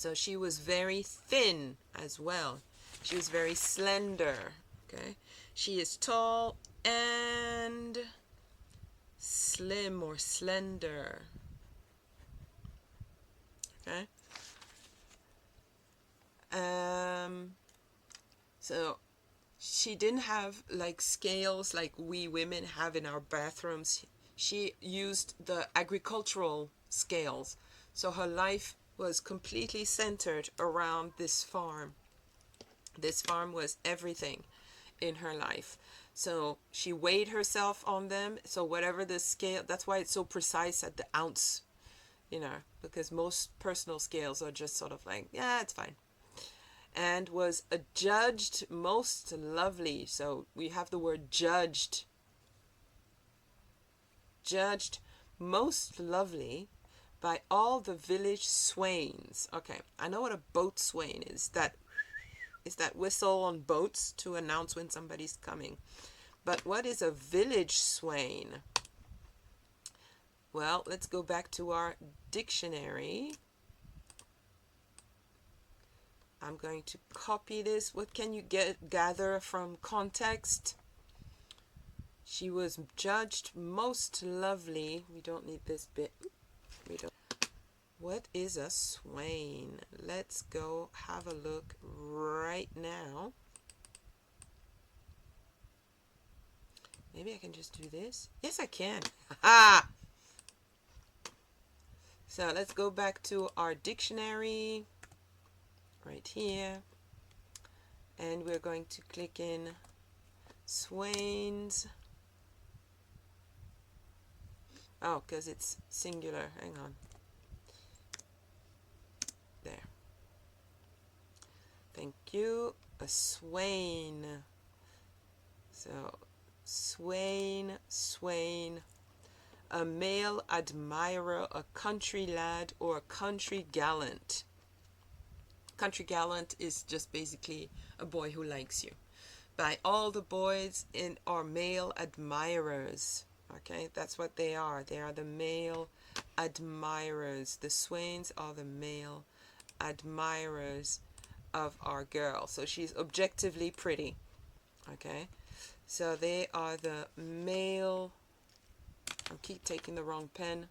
So she was very thin as well. She was very slender. Okay. She is tall and slim or slender. Okay. So she didn't have like scales like we women have in our bathrooms. She used the agricultural scales. So her life was completely centered around this farm. This farm was everything in her life. So she weighed herself on them. So whatever the scale, that's why it's so precise at the ounce, because most personal scales are just sort of like, yeah, it's fine. And was adjudged most lovely. So we have the word judged. Judged most lovely by all the village swains. Okay, I know what a boat swain is. That whistle on boats to announce when somebody's coming. But what is a village swain? Well, let's go back to our dictionary. I'm going to copy this. What can you gather from context? She was judged most lovely. We don't need this bit. We don't. What is a swain? Let's go have a look right now. Maybe I can just do this. Yes, I can. Ha! So let's go back to our dictionary. Right here, and we're going to click in swains. Oh, because it's singular. Hang on. There. Thank you. A swain. So swain, a male admirer, a country lad, or a country gallant. Country gallant is just basically a boy who likes you. By all the boys are male admirers. Okay, that's what they are. They are the male admirers. The swains are the male admirers of our girl. So she's objectively pretty. Okay, so they are the male. I keep taking the wrong pen.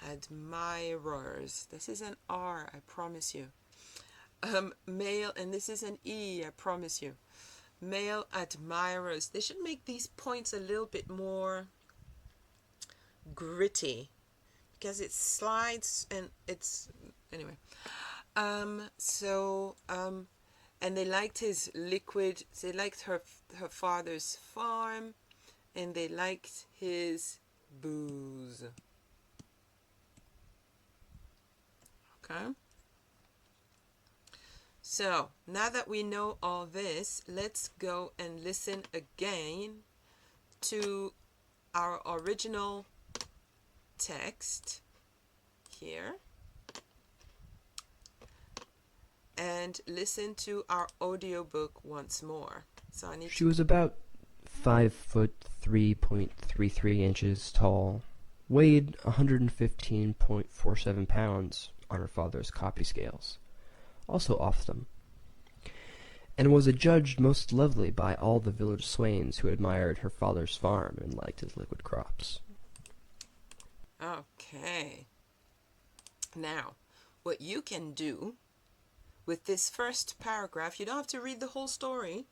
Admirers. This is an R, I promise you. Male, and this is an E, I promise you. Male admirers. They should make these points a little bit more gritty, because it slides and it's anyway. And they liked his liquid. They liked her father's farm, and they liked his booze. Okay. So now that we know all this, let's go and listen again to our original text here and listen to our audiobook once more. So I need She was about 5 foot 3.33 inches tall, weighed 115.47 pounds on her father's copy scales, also off them, and was adjudged most lovely by all the village swains who admired her father's farm and liked his liquid crops. Okay. Now, what you can do with this first paragraph, you don't have to read the whole story,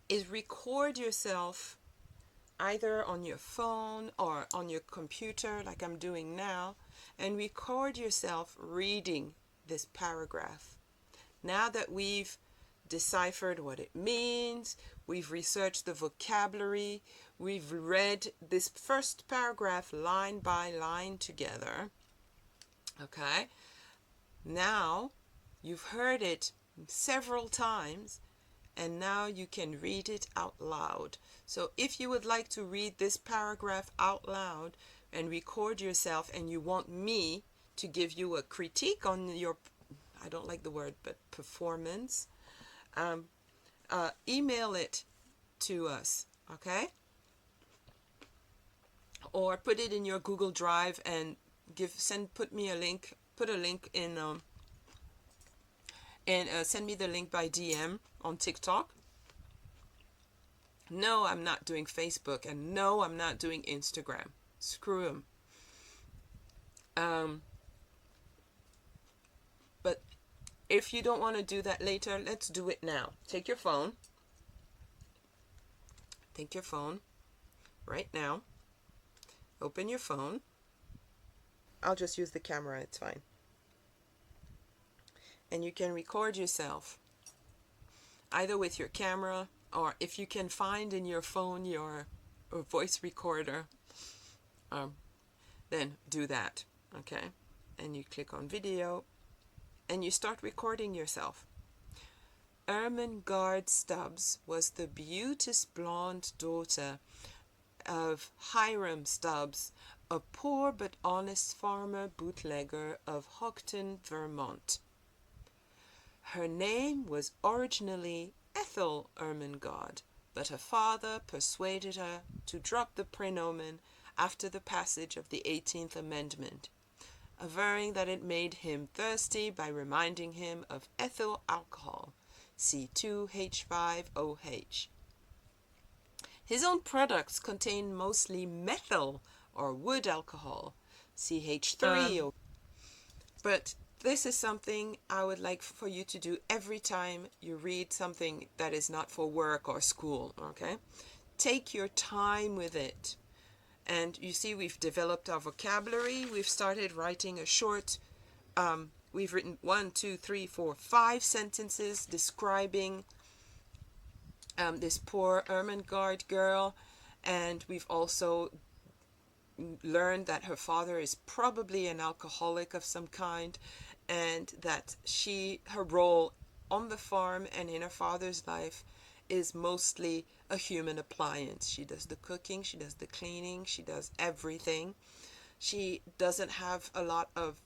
is record yourself either on your phone or on your computer like I'm doing now, and record yourself reading this paragraph. Now that we've deciphered what it means, we've researched the vocabulary, we've read this first paragraph line by line together. Okay? Now you've heard it several times, and now you can read it out loud. So if you would like to read this paragraph out loud and record yourself, and you want me to give you a critique on your I don't like the word, but performance, email it to us, okay? Or put it in your Google Drive and put me a link. Put a link in and send me the link by DM on TikTok. No, I'm not doing Facebook, and no, I'm not doing Instagram. Screw them. But if you don't want to do that later, let's do it now. Take your phone. Take your phone right now. Open your phone. I'll just use the camera, it's fine. And you can record yourself, either with your camera, or if you can find in your phone your voice recorder, then do that, okay? And you click on video, and you start recording yourself. Ermengarde Stubbs was the beauteous blonde daughter of Hiram Stubbs, a poor but honest farmer bootlegger of Hockton, Vermont. Her name was originally Ethel Ermengarde, but her father persuaded her to drop the praenomen after the passage of the 18th Amendment, averring that it made him thirsty by reminding him of ethyl alcohol, C2H5OH. His own products contain mostly methyl or wood alcohol, CH3O. But this is something I would like for you to do every time you read something that is not for work or school, okay? Take your time with it. And you see, we've developed our vocabulary. We've started writing a short, we've written 1, 2, 3, 4, 5 sentences describing this poor Ermengarde girl. And we've also learned that her father is probably an alcoholic of some kind, and that her role on the farm and in her father's life is mostly a human appliance. She does the cooking, she does the cleaning, she does everything. She doesn't have a lot of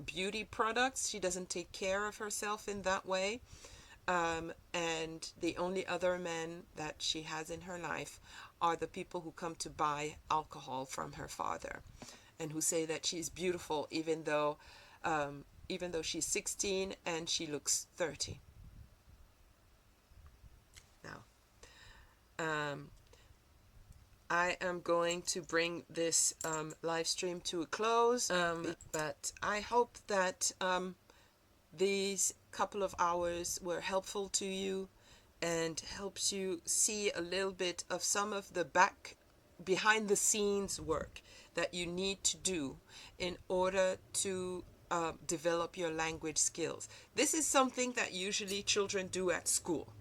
beauty products. She doesn't take care of herself in that way. And the only other men that she has in her life are the people who come to buy alcohol from her father, and who say that she's beautiful even though she's 16 and she looks 30. Now, I am going to bring this live stream to a close, but I hope that these couple of hours were helpful to you and helps you see a little bit of some of the behind the scenes work that you need to do in order to develop your language skills. This is something that usually children do at school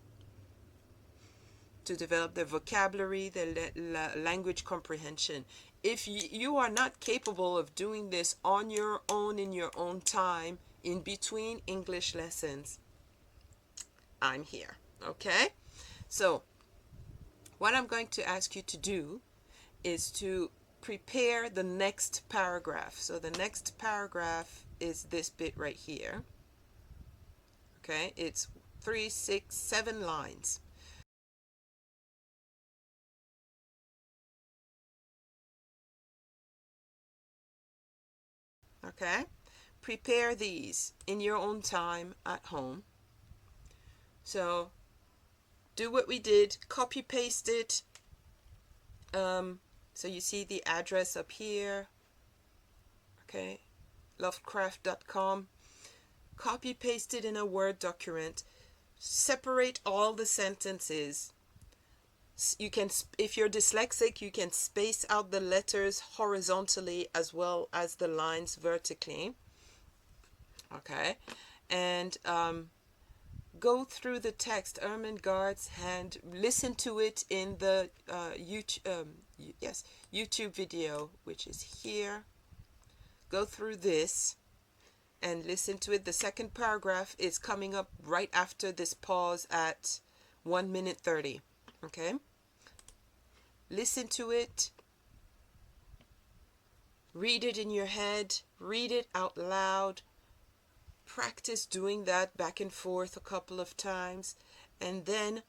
to develop their vocabulary, their language comprehension. If you are not capable of doing this on your own in your own time, in between English lessons, I'm here. Okay? So, what I'm going to ask you to do is to prepare the next paragraph. So the next paragraph is this bit right here. Okay? It's 3, 6, 7 lines. Okay? Prepare these in your own time at home. So do what we did, copy paste it. So you see the address up here. Okay, lovecraft.com. Copy paste it in a Word document. Separate all the sentences. You can, if you're dyslexic, you can space out the letters horizontally as well as the lines vertically. Okay, and go through the text, Ermengarde's Hand. Listen to it in the YouTube video, which is here. Go through this and listen to it. The second paragraph is coming up right after this pause at 1 minute 30. Okay? Listen to it. Read it in your head. Read it out loud. practice doing that back and forth a couple of times, and then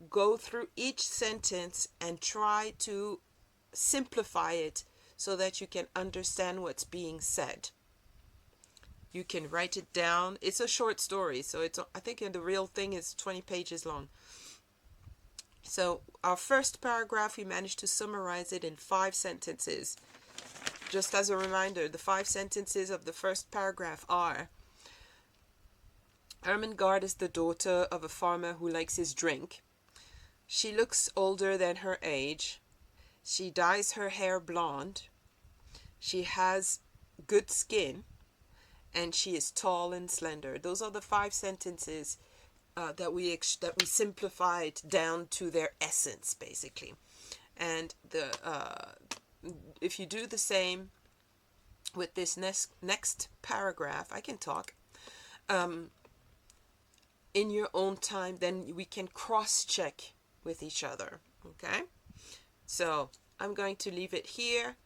go through each sentence and try to simplify it so that you can understand what's being said. You can write it down. It's a short story, so I think the real thing is 20 pages long. So our first paragraph, we managed to summarize it in 5 sentences. Just as a reminder, the 5 sentences of the first paragraph are: Ermengarde is the daughter of a farmer who likes his drink. She looks older than her age. She dyes her hair blonde. She has good skin. And she is tall and slender. Those are the 5 sentences that we simplified down to their essence, basically. And if you do the same with this next paragraph, I can talk, in your own time, then we can cross-check with each other, okay? So I'm going to leave it here.